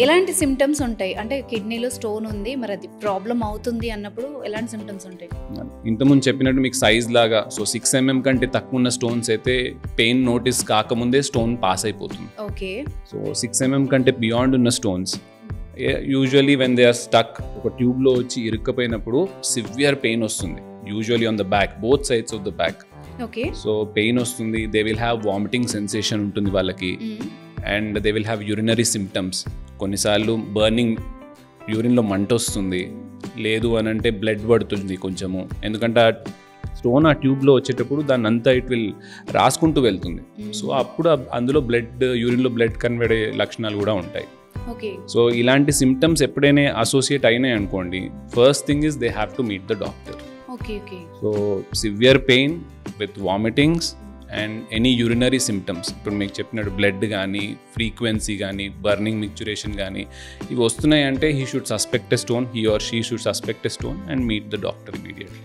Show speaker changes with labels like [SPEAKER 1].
[SPEAKER 1] ఎలాంటి సిమ్టమ్స్ ఉంటాయి? అంటే కిడ్నీలో స్టోన్ ఉంది, మరి అది ప్రాబ్లం అవుతుంది అన్నప్పుడు ఎలాంటి సిమ్టమ్స్ ఉంటాయి?
[SPEAKER 2] ఇంతకుముందు చెప్పినట్టు మీకు సైజ్ లాగా 6 mm కంటే తక్కువ ఉన్న స్టోన్స్ అయితే పెయిన్ నోటీస్ కాకముందే స్టోన్ పాస్ అయిపోతుంది.
[SPEAKER 1] ఓకే.
[SPEAKER 2] సో 6 mm కంటే బియాండ్ ఉన్న stones usually when they are stuck ఒక ట్యూబ్లో వచ్చి ఇరుక్కపోయినప్పుడు సివియర్ పెయిన్ వస్తుంది. Usually on the back, both sides of the back.
[SPEAKER 1] Okay.
[SPEAKER 2] So pain వస్తుంది, they will have vomiting sensation ఉంటుంది వాళ్ళకి, and they will have urinary symptoms. కొన్నిసార్లు burning, యూరిన్లో మంట వస్తుంది, లేదు అని అంటే బ్లడ్ పడుతుంది కొంచెము, ఎందుకంటే ఆ స్టోన్ ఆ ట్యూబ్లో వచ్చేటప్పుడు దాన్ని అంతా ఇట్ విల్ రాసుకుంటూ వెళ్తుంది. సో అప్పుడు అందులో యూరిన్లో బ్లడ్ కన్వర్ట్ అయ్యే లక్షణాలు కూడా ఉంటాయి.
[SPEAKER 1] ఓకే.
[SPEAKER 2] సో ఇలాంటి సిమ్టమ్స్ ఎప్పుడైనా అసోసియేట్ అయినాయి అనుకోండి, first thing is they have to meet the doctor.
[SPEAKER 1] Okay. Okay.
[SPEAKER 2] So severe pain with vomitings and any urinary symptoms, ఇప్పుడు మీకు చెప్పినట్టు బ్లడ్ కానీ, ఫ్రీక్వెన్సీ కానీ, బర్నింగ్ మిక్చురేషన్ కానీ ఇవి వస్తున్నాయి అంటే he should suspect a stone, he or she should suspect a stone and meet the doctor immediately.